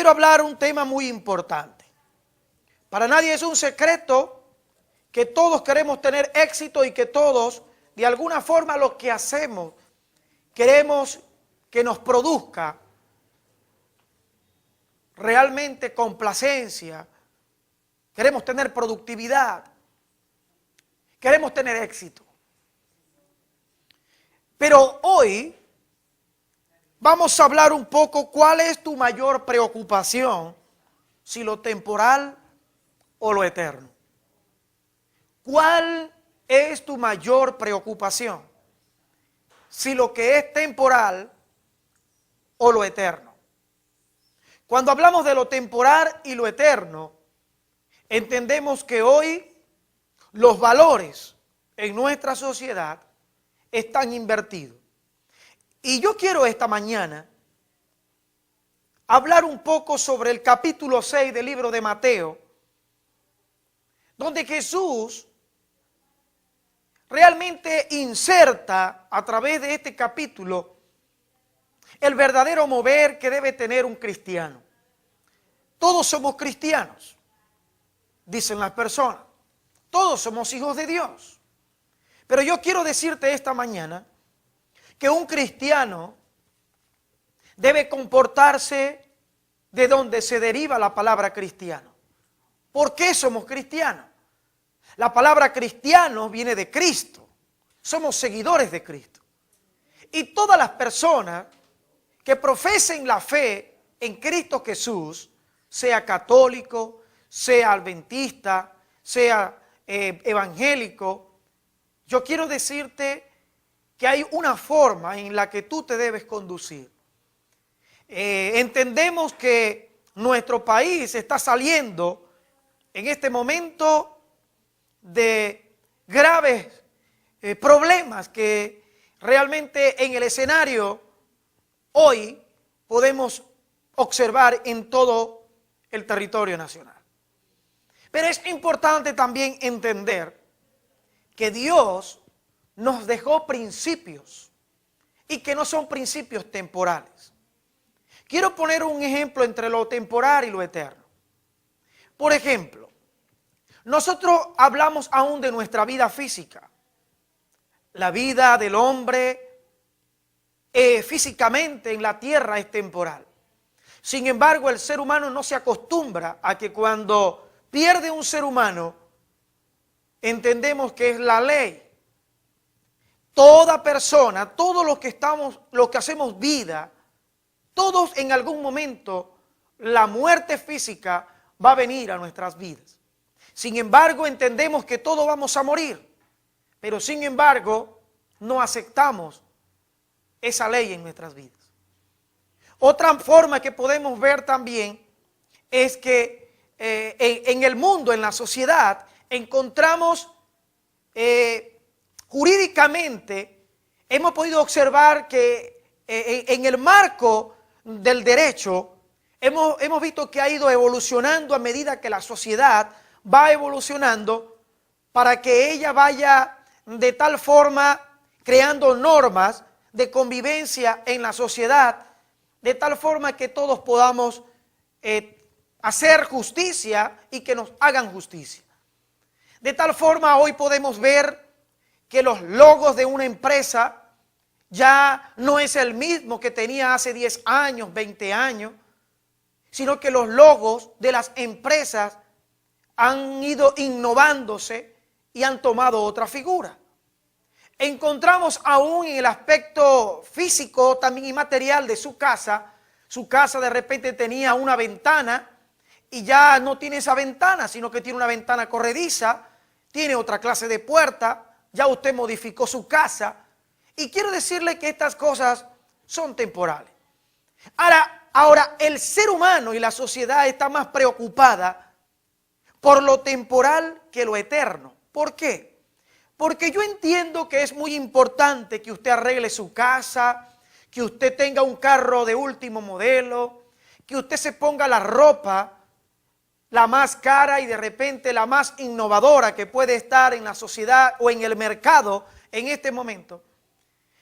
quiero hablar un tema muy importante. Para nadie es un secreto que todos queremos tener éxito y que todos, de alguna forma, lo que hacemos, queremos que nos produzca realmente complacencia, queremos tener productividad, queremos tener éxito. Pero hoy vamos a hablar un poco cuál es tu mayor preocupación, si lo temporal o lo eterno. ¿Cuál es tu mayor preocupación? Si lo que es temporal o lo eterno. Cuando hablamos de lo temporal y lo eterno, entendemos que hoy los valores en nuestra sociedad están invertidos. Y yo quiero esta mañana hablar un poco sobre el capítulo 6 del libro de Mateo, donde Jesús realmente inserta a través de este capítulo el verdadero mover que debe tener un cristiano. Todos somos cristianos, dicen las personas. Todos somos hijos de Dios. Pero yo quiero decirte esta mañana que un cristiano debe comportarse de donde se deriva la palabra cristiano. ¿Por qué somos cristianos? La palabra cristiano viene de Cristo. Somos seguidores de Cristo. Y todas las personas que profesen la fe en Cristo Jesús, sea católico, sea adventista, sea evangélico, yo quiero decirte que hay una forma en la que tú te debes conducir. Entendemos que nuestro país está saliendo en este momento de graves problemas que realmente en el escenario hoy podemos observar en todo el territorio nacional. Pero es importante también entender que Dios nos dejó principios y que no son principios temporales. Quiero poner un ejemplo entre lo temporal y lo eterno. Por ejemplo, nosotros hablamos aún de nuestra vida física. La vida del hombre físicamente en la tierra es temporal. Sin embargo, el ser humano no se acostumbra a que cuando pierde un ser humano, entendemos que es la ley. Toda persona, todos los que hacemos vida, todos en algún momento la muerte física va a venir a nuestras vidas. Sin embargo, entendemos que todos vamos a morir, pero sin embargo no aceptamos esa ley en nuestras vidas. Otra forma que podemos ver también es que en el mundo, en la sociedad, encontramos jurídicamente, hemos podido observar que en el marco del derecho, hemos visto que ha ido evolucionando a medida que la sociedad va evolucionando para que ella vaya de tal forma creando normas de convivencia en la sociedad, de tal forma que todos podamos hacer justicia y que nos hagan justicia. De tal forma hoy podemos ver que los logos de una empresa ya no es el mismo que tenía hace 10 años, 20 años, sino que los logos de las empresas han ido innovándose y han tomado otra figura. Encontramos aún en el aspecto físico también y material de su casa de repente tenía una ventana y ya no tiene esa ventana, sino que tiene una ventana corrediza, tiene otra clase de puerta, ya usted modificó su casa. Y quiero decirle que estas cosas son temporales. Ahora, el ser humano y la sociedad está más preocupada por lo temporal que lo eterno. ¿Por qué? Porque yo entiendo que es muy importante que usted arregle su casa, que usted tenga un carro de último modelo, que usted se ponga la ropa la más cara y de repente la más innovadora que puede estar en la sociedad o en el mercado en este momento.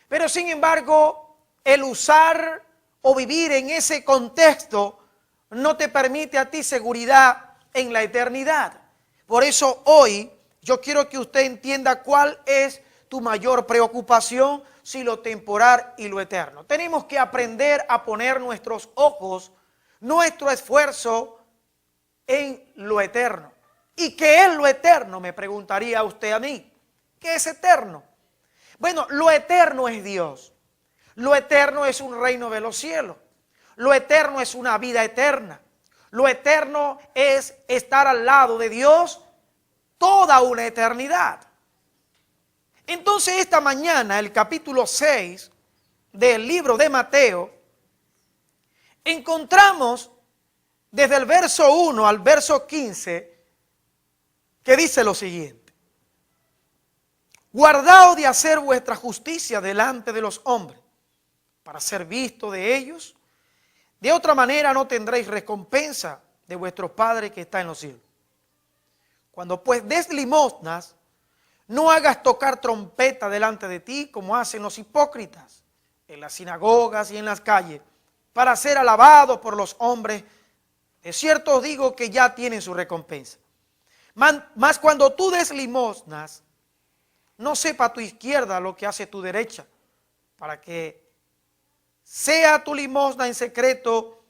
Pero sin embargo, el usar o vivir en ese contexto no te permite a ti seguridad en la eternidad. Por eso hoy yo quiero que usted entienda cuál es tu mayor preocupación, si lo temporal y lo eterno. Tenemos que aprender a poner nuestros ojos, nuestro esfuerzo en lo eterno. ¿Y qué es lo eterno? Me preguntaría usted a mí. ¿Qué es eterno? Bueno, lo eterno es Dios. Lo eterno es un reino de los cielos. Lo eterno es una vida eterna. Lo eterno es estar al lado de Dios toda una eternidad. Entonces esta mañana, el capítulo 6 del libro de Mateo, encontramos desde el verso 1 al verso 15, que dice lo siguiente: guardaos de hacer vuestra justicia delante de los hombres, para ser visto de ellos. De otra manera no tendréis recompensa de vuestro Padre que está en los cielos. Cuando pues des limosnas, no hagas tocar trompeta delante de ti, como hacen los hipócritas en las sinagogas y en las calles, para ser alabados por los hombres. De cierto os digo que ya tienen su recompensa. Mas cuando tú des limosnas, no sepa tu izquierda lo que hace tu derecha, para que sea tu limosna en secreto,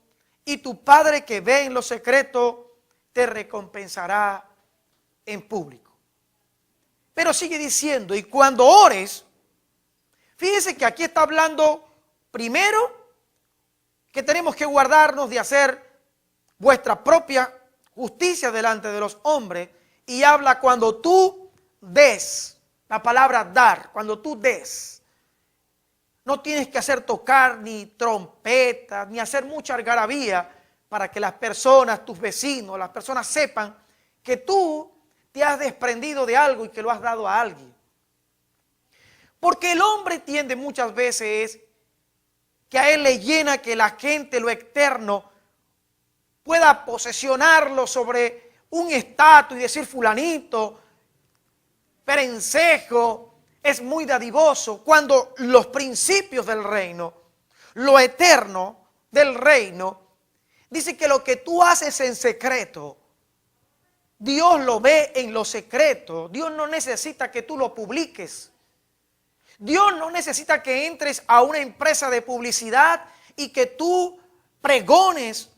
y tu Padre que ve en lo secreto te recompensará en público. Pero sigue diciendo, y cuando ores, fíjese que aquí está hablando primero que tenemos que guardarnos de hacer vuestra propia justicia delante de los hombres, y habla cuando tú des, la palabra dar, cuando tú des. No tienes que hacer tocar ni trompetas, ni hacer mucha algarabía para que las personas, tus vecinos, las personas sepan que tú te has desprendido de algo y que lo has dado a alguien. Porque el hombre tiende muchas veces que a él le llena que la gente, lo externo, pueda posesionarlo sobre un estatus y decir fulanito, perencejo, es muy dadivoso, cuando los principios del reino, lo eterno del reino, dice que lo que tú haces en secreto, Dios lo ve en lo secreto. Dios no necesita que tú lo publiques. Dios no necesita que entres a una empresa de publicidad y que tú pregones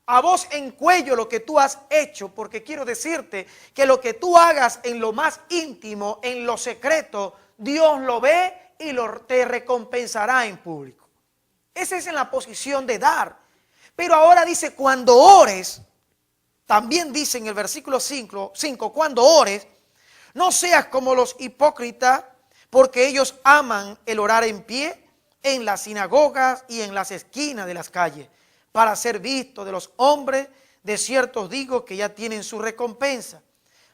a voz en cuello lo que tú has hecho, porque quiero decirte que lo que tú hagas en lo más íntimo, en lo secreto, Dios lo ve y te recompensará en público. Esa es en la posición de dar. Pero ahora dice, cuando ores, también dice en el versículo 5, cuando ores, no seas como los hipócritas, porque ellos aman el orar en pie en las sinagogas y en las esquinas de las calles, para ser visto de los hombres. De cierto os digo que ya tienen su recompensa.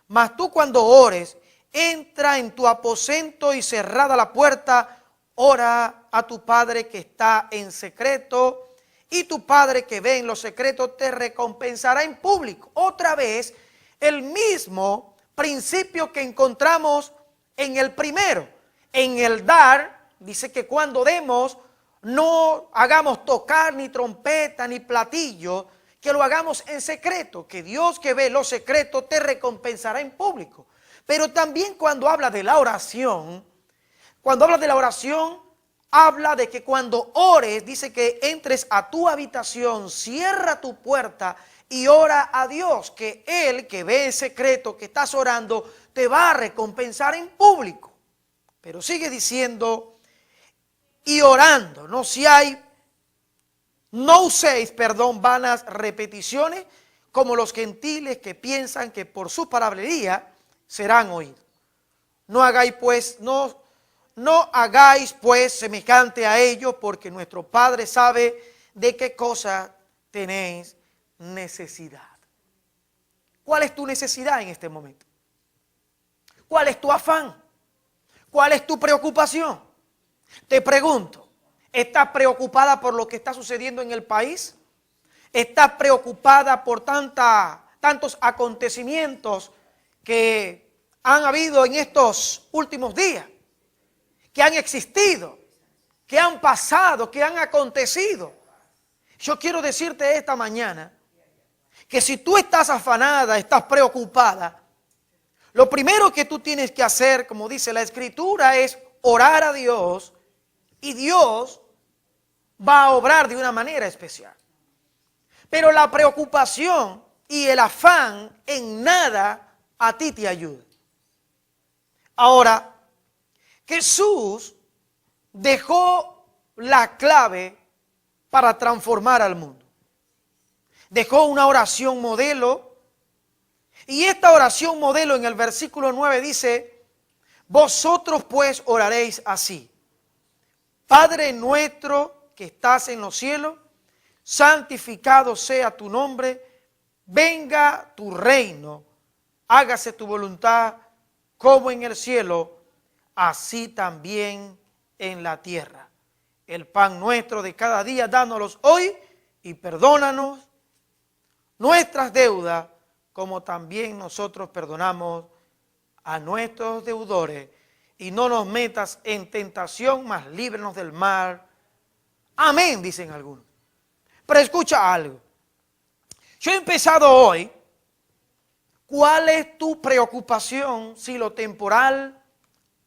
Mas tú cuando ores, entra en tu aposento y cerrada la puerta, ora a tu Padre que está en secreto, y tu Padre que ve en lo secreto te recompensará en público. Otra vez, el mismo principio que encontramos en el primero. En el dar, dice que cuando demos, no hagamos tocar ni trompeta ni platillo, que lo hagamos en secreto, que Dios que ve lo secreto te recompensará en público. Pero también cuando habla de la oración, habla de que cuando ores, dice que entres a tu habitación, cierra tu puerta y ora a Dios, que Él que ve en secreto que estás orando, te va a recompensar en público. Pero sigue diciendo, y orando, no uséis vanas repeticiones, como los gentiles que piensan que por su palabrería serán oídos. No hagáis pues semejante a ellos, porque nuestro Padre sabe de qué cosa tenéis necesidad. ¿Cuál es tu necesidad en este momento? ¿Cuál es tu afán? ¿Cuál es tu preocupación? Te pregunto, ¿estás preocupada por lo que está sucediendo en el país? ¿Estás preocupada por tantos acontecimientos que han habido en estos últimos días? Que han existido, que han pasado, que han acontecido. Yo quiero decirte esta mañana que si tú estás afanada, estás preocupada, lo primero que tú tienes que hacer, como dice la Escritura, es orar a Dios y Dios va a obrar de una manera especial. Pero la preocupación y el afán en nada a ti te ayuda. Ahora, Jesús dejó la clave para transformar al mundo. Dejó una oración modelo. Y esta oración modelo en el versículo 9 dice: vosotros pues oraréis así: Padre nuestro que estás en los cielos, santificado sea tu nombre, venga tu reino, hágase tu voluntad como en el cielo, así también en la tierra. El pan nuestro de cada día, dánoslo hoy, y perdónanos nuestras deudas, como también nosotros perdonamos a nuestros deudores. Y no nos metas en tentación, mas líbranos del mal. Amén, dicen algunos. Pero escucha algo. Yo he empezado hoy. ¿Cuál es tu preocupación, si lo temporal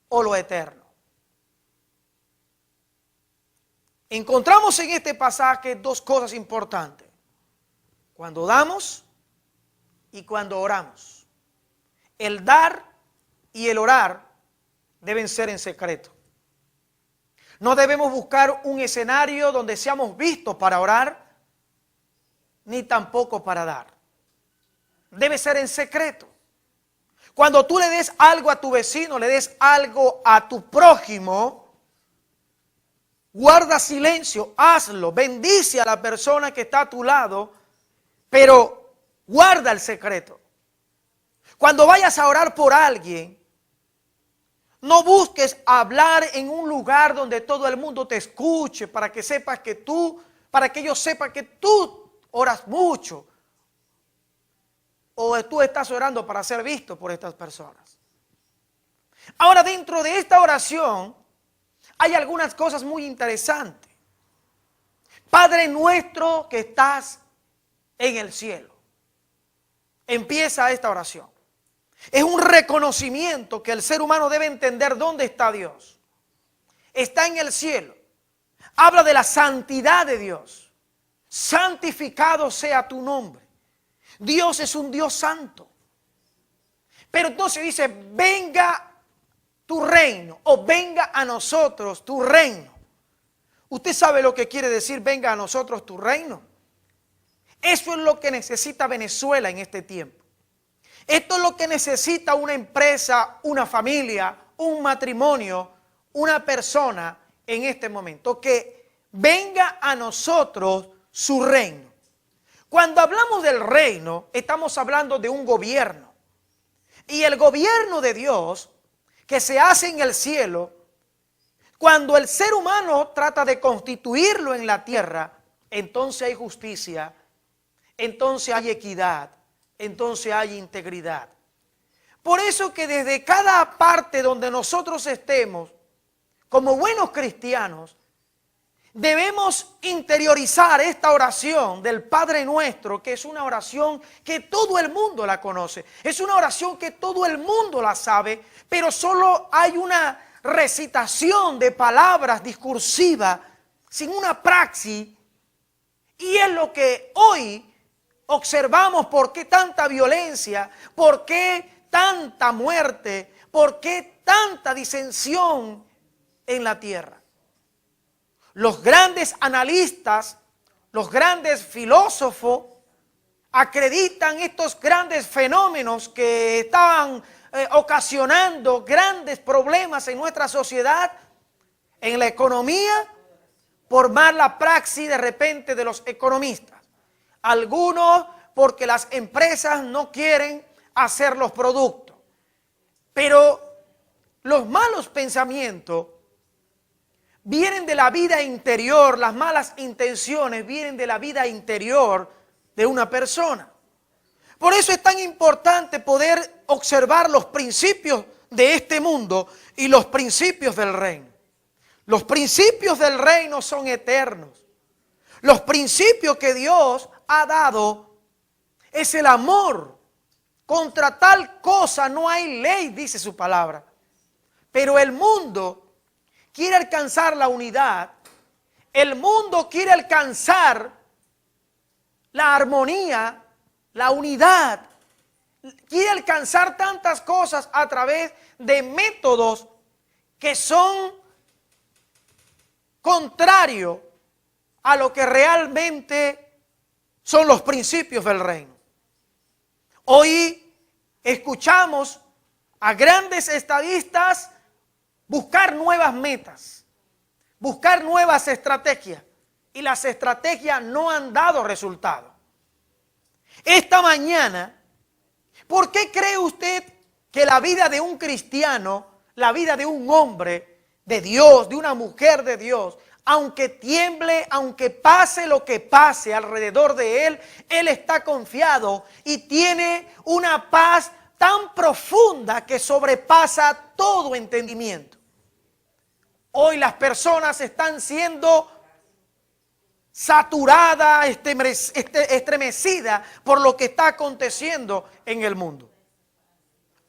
o lo eterno? Encontramos en este pasaje dos cosas importantes: cuando damos y cuando oramos. El dar y el orar deben ser en secreto. No debemos buscar un escenario donde seamos vistos para orar, ni tampoco para dar. Debe ser en secreto. Cuando tú le des algo a tu vecino, le des algo a tu prójimo, guarda silencio, hazlo, bendice a la persona que está a tu lado, pero guarda el secreto. Cuando vayas a orar por alguien, no busques hablar en un lugar donde todo el mundo te escuche, para que ellos sepan que tú oras mucho, o tú estás orando para ser visto por estas personas. Ahora, dentro de esta oración hay algunas cosas muy interesantes. Padre nuestro que estás en el cielo. Empieza esta oración. Es un reconocimiento que el ser humano debe entender dónde está Dios. Está en el cielo. Habla de la santidad de Dios. Santificado sea tu nombre. Dios es un Dios santo. Pero entonces dice: venga tu reino, o venga a nosotros tu reino. ¿Usted sabe lo que quiere decir venga a nosotros tu reino? Eso es lo que necesita Venezuela en este tiempo. Esto es lo que necesita una empresa, una familia, un matrimonio, una persona en este momento. Que venga a nosotros su reino. Cuando hablamos del reino, estamos hablando de un gobierno. Y el gobierno de Dios, que se hace en el cielo, cuando el ser humano trata de constituirlo en la tierra, entonces hay justicia, entonces hay equidad, entonces hay integridad. Por eso que desde cada parte donde nosotros estemos, como buenos cristianos, debemos interiorizar esta oración del Padre Nuestro, que es una oración que todo el mundo la conoce. Es una oración que todo el mundo la sabe, pero solo hay una recitación de palabras discursivas, sin una praxis. Y es lo que hoy observamos: por qué tanta violencia, por qué tanta muerte, por qué tanta disensión en la tierra. Los grandes analistas, los grandes filósofos acreditan estos grandes fenómenos que estaban ocasionando grandes problemas en nuestra sociedad, en la economía, por mala praxis de repente de los economistas. Algunos porque las empresas no quieren hacer los productos. Pero los malos pensamientos vienen de la vida interior, las malas intenciones vienen de la vida interior de una persona. Por eso es tan importante poder observar los principios de este mundo y los principios del reino. Los principios del reino son eternos. Los principios que Dios ha dado es el amor. Contra tal cosa no hay ley, dice su palabra. Pero el mundo quiere alcanzar la unidad. El mundo quiere alcanzar la armonía, la unidad. Quiere alcanzar tantas cosas a través de métodos que son contrarios a lo que realmente son los principios del reino. Hoy escuchamos a grandes estadistas buscar nuevas metas, buscar nuevas estrategias, y las estrategias no han dado resultado. Esta mañana, ¿por qué cree usted que la vida de un cristiano, la vida de un hombre de Dios, de una mujer de Dios, aunque tiemble, aunque pase lo que pase alrededor de él, él está confiado y tiene una paz tan profunda que sobrepasa todo entendimiento? Hoy las personas están siendo saturadas, estremecidas por lo que está aconteciendo en el mundo.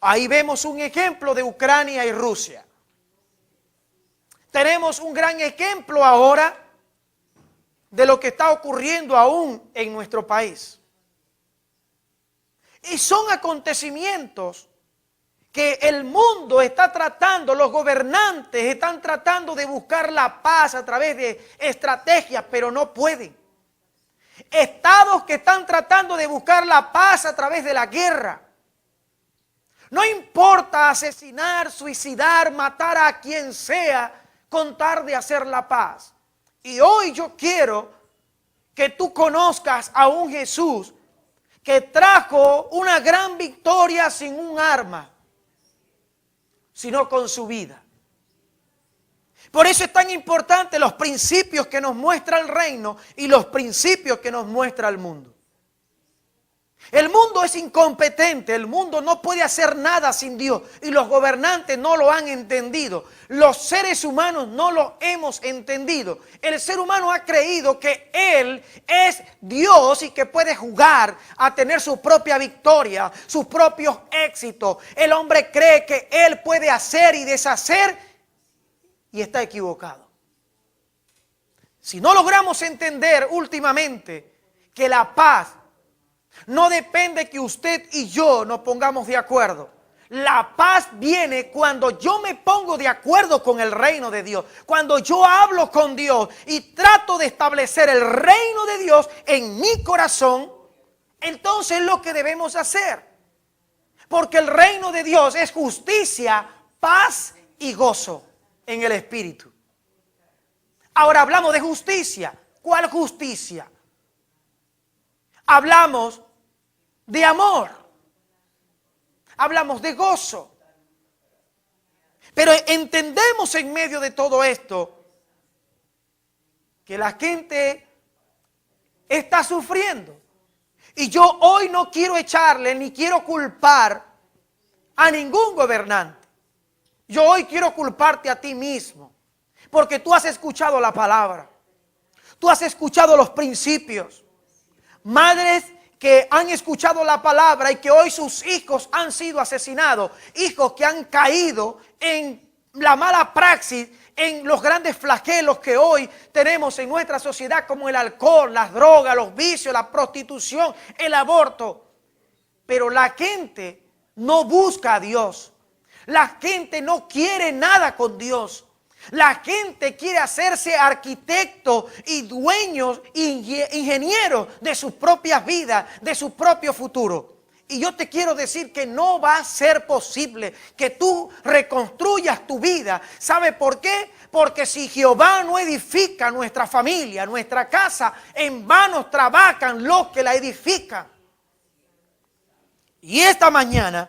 Ahí vemos un ejemplo de Ucrania y Rusia. Tenemos un gran ejemplo ahora de lo que está ocurriendo aún en nuestro país. Y son acontecimientos que el mundo está tratando, los gobernantes están tratando de buscar la paz a través de estrategias, pero no pueden. Estados que están tratando de buscar la paz a través de la guerra. No importa asesinar, suicidar, matar a quien sea, con tal de hacer la paz. Y hoy yo quiero que tú conozcas a un Jesús que trajo una gran victoria sin un arma, sino con su vida. Por eso es tan importante los principios que nos muestra el reino y los principios que nos muestra el mundo. El mundo es incompetente, el mundo no puede hacer nada sin Dios y los gobernantes no lo han entendido. Los seres humanos no lo hemos entendido. El ser humano ha creído que Él es Dios y que puede jugar a tener su propia victoria, sus propios éxitos. El hombre cree que Él puede hacer y deshacer y está equivocado. Si no logramos entender últimamente que la paz no depende que usted y yo nos pongamos de acuerdo. La paz viene cuando yo me pongo de acuerdo con el reino de Dios. Cuando yo hablo con Dios y trato de establecer el reino de Dios en mi corazón, entonces es lo que debemos hacer. Porque el reino de Dios es justicia, paz y gozo en el Espíritu. Ahora hablamos de justicia. ¿Cuál justicia? Hablamos de amor, hablamos de gozo, pero entendemos en medio de todo esto que la gente está sufriendo. Y yo hoy no quiero echarle ni quiero culpar a ningún gobernante. Yo hoy quiero culparte a ti mismo, porque tú has escuchado la palabra, tú has escuchado los principios. Madres que han escuchado la palabra y que hoy sus hijos han sido asesinados, hijos que han caído en la mala praxis, en los grandes flagelos que hoy tenemos en nuestra sociedad, como el alcohol, las drogas, los vicios, la prostitución, el aborto. Pero la gente no busca a Dios, la gente no quiere nada con Dios. La gente quiere hacerse arquitectos y dueños, ingenieros de sus propias vidas, de su propio futuro. Y yo te quiero decir que no va a ser posible que tú reconstruyas tu vida. ¿Sabe por qué? Porque si Jehová no edifica nuestra familia, nuestra casa, en vano trabajan los que la edifican. Y esta mañana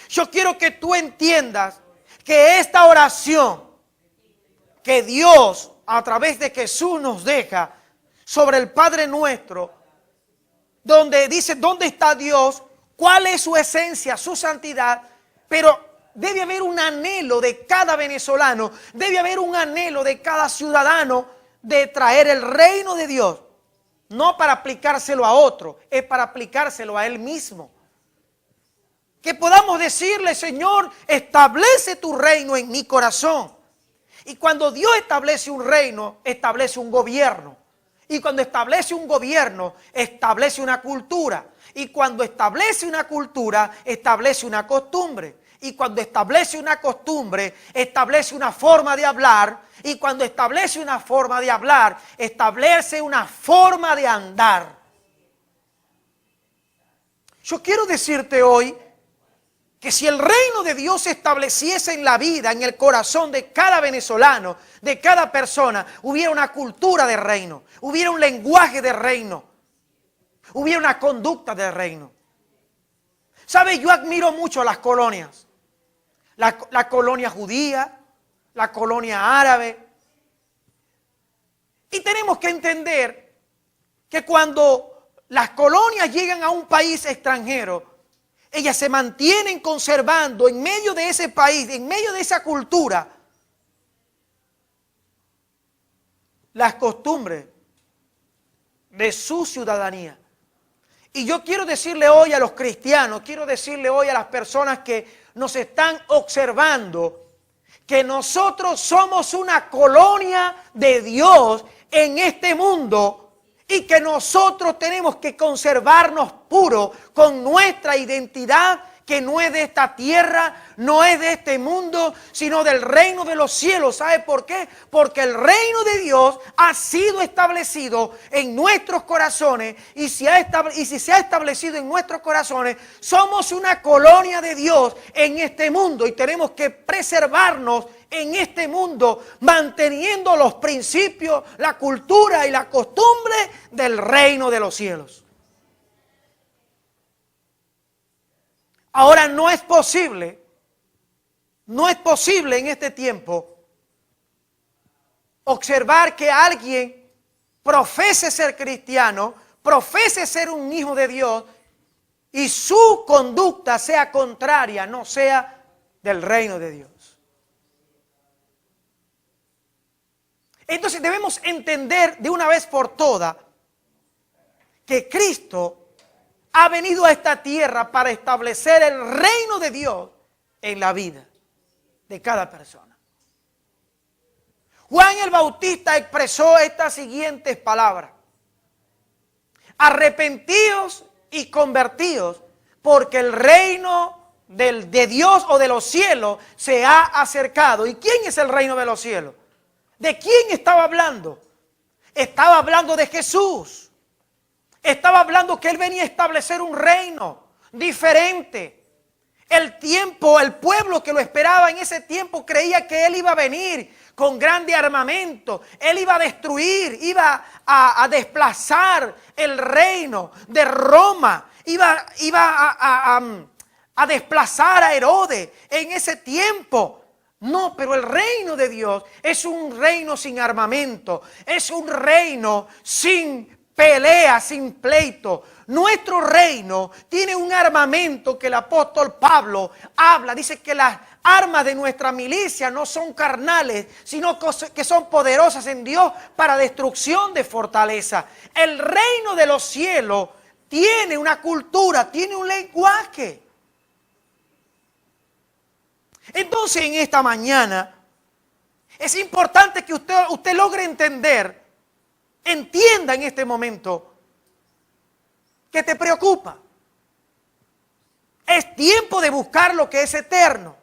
yo quiero que tú entiendas que esta oración que Dios a través de Jesús nos deja sobre el Padre nuestro, donde dice dónde está Dios, cuál es su esencia, su santidad, pero debe haber un anhelo de cada venezolano, debe haber un anhelo de cada ciudadano de traer el reino de Dios no para aplicárselo a otro, es para aplicárselo a Él mismo. Que podamos decirle, Señor, establece tu reino en mi corazón. Y cuando Dios establece un reino, establece un gobierno. Y cuando establece un gobierno, establece una cultura. Y cuando establece una cultura, establece una costumbre. Y cuando establece una costumbre, establece una forma de hablar. Y cuando establece una forma de hablar, establece una forma de andar. Yo quiero decirte hoy que si el reino de Dios se estableciese en la vida, en el corazón de cada venezolano, de cada persona, hubiera una cultura de reino, hubiera un lenguaje de reino, hubiera una conducta de reino. ¿Sabe? Yo admiro mucho las colonias. La colonia judía, la colonia árabe. Y tenemos que entender que cuando las colonias llegan a un país extranjero, ellas se mantienen conservando en medio de ese país, en medio de esa cultura, las costumbres de su ciudadanía. Y yo quiero decirle hoy a los cristianos, quiero decirle hoy a las personas que nos están observando, que nosotros somos una colonia de Dios en este mundo y que nosotros tenemos que conservarnos puros con nuestra identidad, que no es de esta tierra, no es de este mundo, sino del reino de los cielos. ¿Sabe por qué? Porque el reino de Dios ha sido establecido en nuestros corazones y si se ha establecido en nuestros corazones, somos una colonia de Dios en este mundo y tenemos que preservarnos en este mundo, manteniendo los principios, la cultura y la costumbre del reino de los cielos. Ahora no es posible en este tiempo observar que alguien profese ser cristiano, profese ser un hijo de Dios y su conducta sea contraria, no sea del reino de Dios. Entonces debemos entender de una vez por todas que Cristo ha venido a esta tierra para establecer el reino de Dios en la vida de cada persona. Juan el Bautista expresó estas siguientes palabras: arrepentíos y convertíos, porque el reino de Dios o de los cielos se ha acercado. ¿Y quién es el reino de los cielos? ¿De quién estaba hablando? Estaba hablando de Jesús. Estaba hablando que Él venía a establecer un reino diferente. El pueblo que lo esperaba en ese tiempo creía que Él iba a venir con grande armamento. Él iba a destruir, iba a desplazar el reino de Roma. Iba a desplazar a Herodes en ese tiempo. No, pero el reino de Dios es un reino sin armamento, es un reino sin pelea, sin pleito. Nuestro reino tiene un armamento que el apóstol Pablo habla. Dice que las armas de nuestra milicia no son carnales, sino que son poderosas en Dios para destrucción de fortaleza. El reino de los cielos tiene una cultura, tiene un lenguaje. Entonces en esta mañana es importante que usted logre entender, entienda en este momento que te preocupa. Es tiempo de buscar lo que es eterno.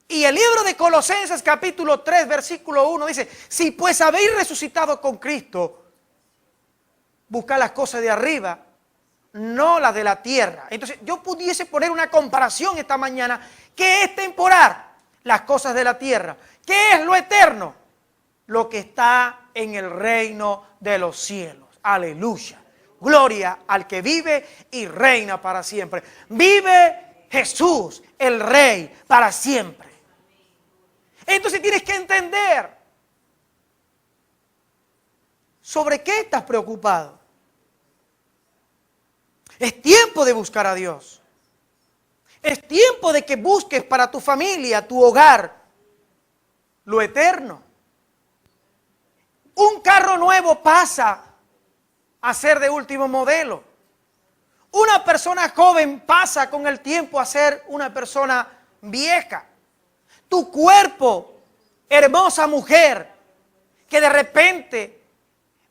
Y el libro de Colosenses capítulo 3 versículo 1 dice: si pues habéis resucitado con Cristo, buscad las cosas de arriba, no las de la tierra. Entonces yo pudiese poner una comparación esta mañana. ¿Qué es temporal? Las cosas de la tierra. ¿Qué es lo eterno? Lo que está en el reino de los cielos. Aleluya. Gloria al que vive y reina para siempre. Vive Jesús, el Rey, para siempre. Entonces tienes que entender sobre qué estás preocupado. Es tiempo de buscar a Dios. Es tiempo de que busques para tu familia, tu hogar, lo eterno. Un carro nuevo pasa a ser de último modelo. Una persona joven pasa con el tiempo a ser una persona vieja. Tu cuerpo, hermosa mujer, que de repente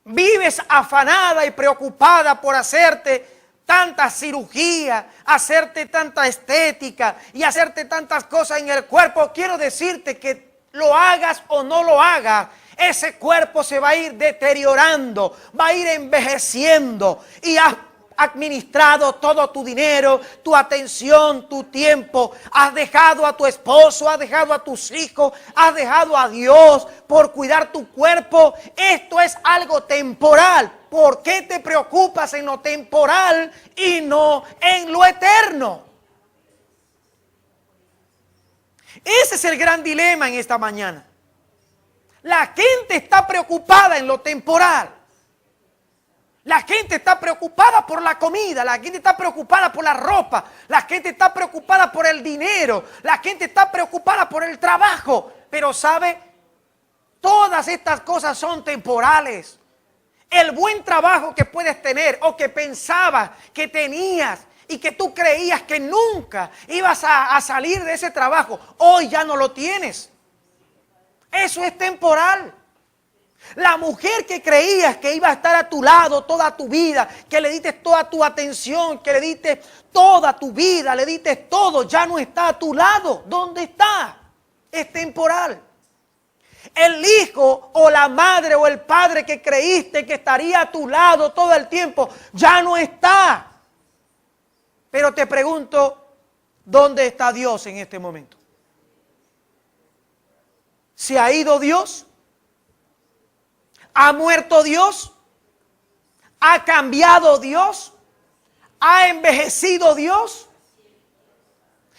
vives afanada y preocupada por hacerte tanta cirugía, hacerte tanta estética y hacerte tantas cosas en el cuerpo, quiero decirte que lo hagas o no lo hagas, ese cuerpo se va a ir deteriorando, va a ir envejeciendo y has administrado todo tu dinero, tu atención, tu tiempo, has dejado a tu esposo, has dejado a tus hijos, has dejado a Dios por cuidar tu cuerpo. Esto es algo temporal. ¿Por qué te preocupas en lo temporal y no en lo eterno? Ese es el gran dilema en esta mañana. La gente está preocupada en lo temporal. La gente está preocupada por la comida, la gente está preocupada por la ropa, la gente está preocupada por el dinero, la gente está preocupada por el trabajo. Pero ¿sabe? Todas estas cosas son temporales. El buen trabajo que puedes tener o que pensabas que tenías y que tú creías que nunca ibas a salir de ese trabajo, hoy ya no lo tienes. Eso es temporal. La mujer que creías que iba a estar a tu lado toda tu vida, que le diste toda tu atención, que le diste toda tu vida, le diste todo, ya no está a tu lado. ¿Dónde está? Es temporal. El hijo o la madre o el padre que creíste que estaría a tu lado todo el tiempo, ya no está. Pero te pregunto, ¿dónde está Dios en este momento? ¿Se ha ido Dios? ¿Ha muerto Dios? ¿Ha cambiado Dios? ¿Ha envejecido Dios?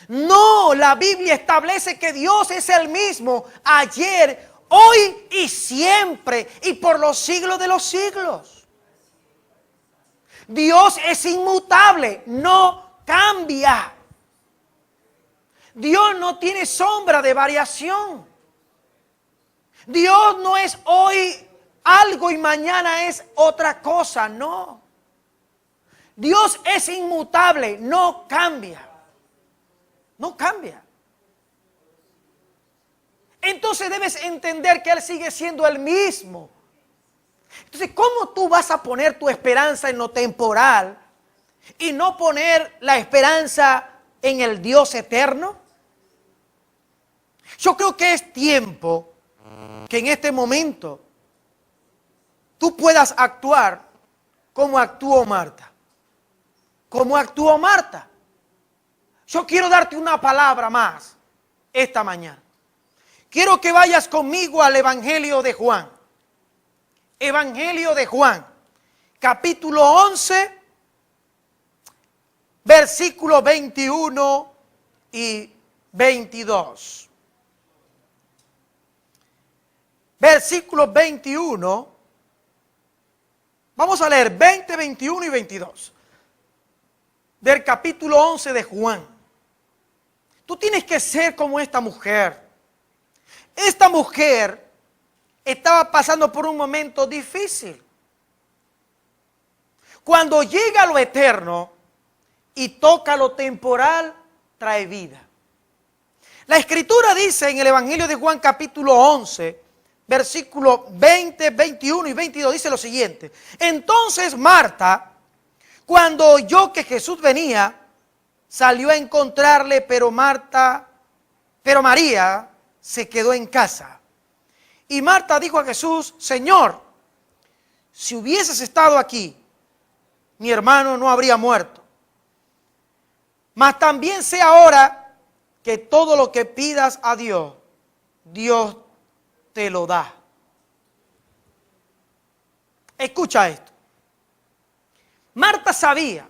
No, la Biblia establece que Dios es el mismo ayer, hoy y siempre y por los siglos de los siglos. Dios es inmutable, no cambia. Dios no tiene sombra de variación. Dios no es hoy algo y mañana es otra cosa, no. Dios es inmutable, no cambia. No cambia. Entonces debes entender que Él sigue siendo el mismo. Entonces, ¿cómo tú vas a poner tu esperanza en lo temporal y no poner la esperanza en el Dios eterno? Yo creo que es tiempo que en este momento tú puedas actuar como actuó Marta. Como actuó Marta. Yo quiero darte una palabra más esta mañana. Quiero que vayas conmigo al Evangelio de Juan. Evangelio de Juan, capítulo 11, versículos 21 y 22. Versículos 21. Vamos a leer 20, 21 y 22 del capítulo 11 de Juan. Tú tienes que ser como esta mujer. Esta mujer estaba pasando por un momento difícil. Cuando llega a lo eterno y toca lo temporal, trae vida. La Escritura dice en el Evangelio de Juan capítulo 11, versículos 20, 21 y 22, dice lo siguiente. Entonces Marta, cuando oyó que Jesús venía, salió a encontrarle, pero María se quedó en casa. Y Marta dijo a Jesús, Señor, si hubieses estado aquí, mi hermano no habría muerto. Mas también sé ahora que todo lo que pidas a Dios, Dios te lo da. Escucha esto. Marta sabía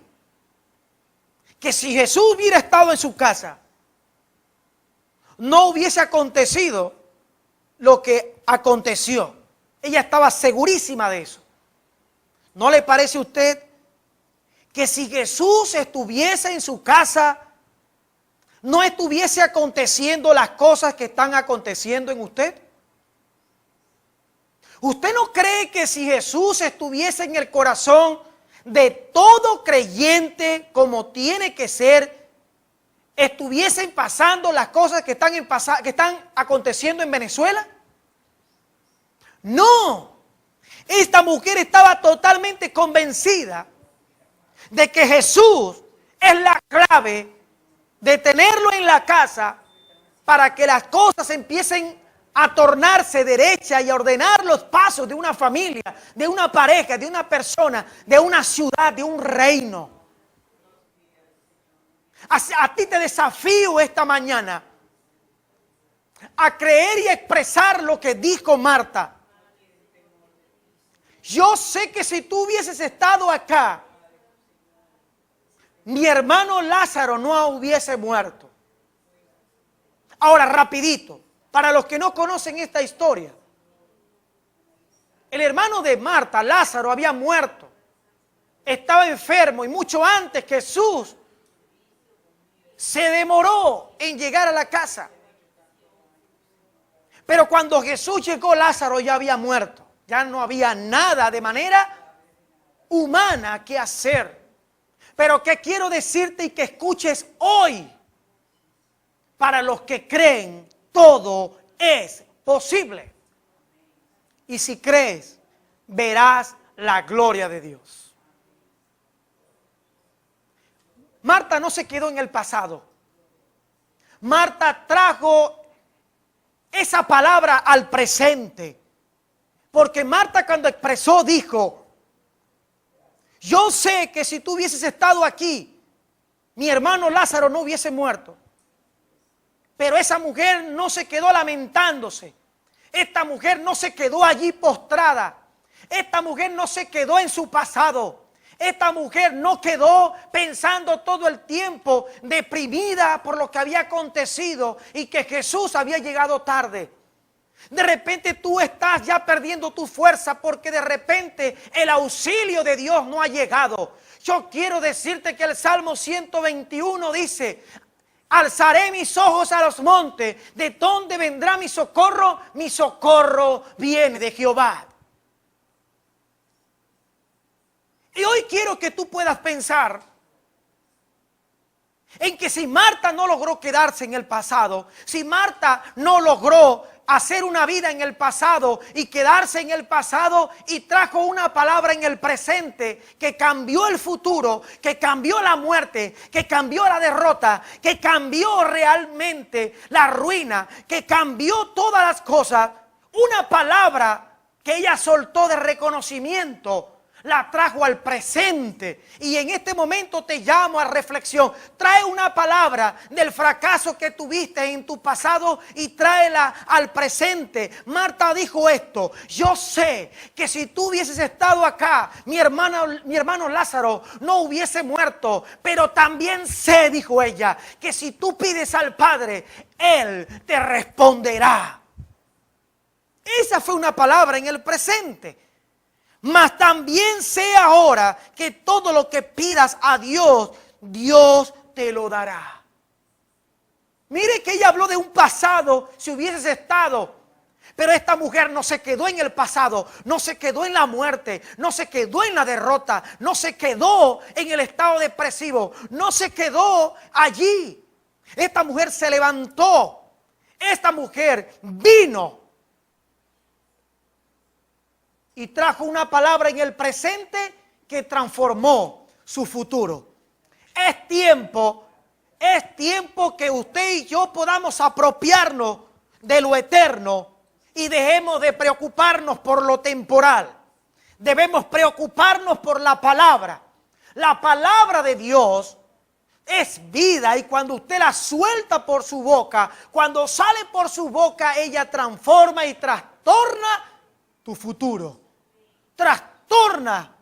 que si Jesús hubiera estado en su casa, no hubiese acontecido lo que aconteció. Ella estaba segurísima de eso. ¿No le parece a usted que si Jesús estuviese en su casa, no estuviese aconteciendo las cosas que están aconteciendo en usted? ¿Usted no cree que si Jesús estuviese en el corazón de todo creyente como tiene que ser, estuviesen pasando las cosas que están aconteciendo en Venezuela? No. Esta mujer estaba totalmente convencida de que Jesús es la clave de tenerlo en la casa para que las cosas empiecen a tornarse derechas y a ordenar los pasos de una familia, de una pareja, de una persona, de una ciudad, de un reino. A ti te desafío esta mañana a creer y expresar lo que dijo Marta. Yo sé que si tú hubieses estado acá, mi hermano Lázaro no hubiese muerto. Ahora, rapidito, para los que no conocen esta historia, el hermano de Marta, Lázaro, había muerto. Estaba enfermo y mucho antes Jesús se demoró en llegar a la casa. Pero cuando Jesús llegó, Lázaro ya había muerto. Ya no había nada de manera humana que hacer. Pero ¿qué quiero decirte y que escuches hoy? Para los que creen, todo es posible. Y si crees, verás la gloria de Dios. Marta no se quedó en el pasado. Marta trajo esa palabra al presente. Porque Marta, cuando expresó, dijo: yo sé que si tú hubieses estado aquí, mi hermano Lázaro no hubiese muerto. Pero esa mujer no se quedó lamentándose. Esta mujer no se quedó allí postrada. Esta mujer no se quedó en su pasado. Esta mujer no quedó pensando todo el tiempo deprimida por lo que había acontecido y que Jesús había llegado tarde. De repente tú estás ya perdiendo tu fuerza porque de repente el auxilio de Dios no ha llegado. Yo quiero decirte que el Salmo 121 dice: alzaré mis ojos a los montes, ¿de dónde vendrá mi socorro? Mi socorro viene de Jehová. Y hoy quiero que tú puedas pensar en que si Marta no logró quedarse en el pasado, si Marta no logró hacer una vida en el pasado y quedarse en el pasado y trajo una palabra en el presente que cambió el futuro, que cambió la muerte, que cambió la derrota, que cambió realmente la ruina, que cambió todas las cosas, una palabra que ella soltó de reconocimiento la trajo al presente. Y en este momento te llamo a reflexión. Trae una palabra del fracaso que tuviste en tu pasado y tráela al presente. Marta dijo esto: yo sé que si tú hubieses estado acá, mi hermano Lázaro no hubiese muerto. Pero también sé, dijo ella, que si tú pides al Padre, Él te responderá. Esa fue una palabra en el presente. Mas también sé ahora que todo lo que pidas a Dios, Dios te lo dará. Mire que ella habló de un pasado, si hubieses estado. Pero esta mujer no se quedó en el pasado, no se quedó en la muerte, no se quedó en la derrota, no se quedó en el estado depresivo, no se quedó allí. Esta mujer se levantó, esta mujer vino y trajo una palabra en el presente que transformó su futuro. Es tiempo que usted y yo podamos apropiarnos de lo eterno y dejemos de preocuparnos por lo temporal. Debemos preocuparnos por la palabra. La palabra de Dios es vida y cuando usted la suelta por su boca, cuando sale por su boca, ella transforma y trastorna tu futuro. Trastorna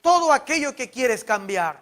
todo aquello que quieres cambiar.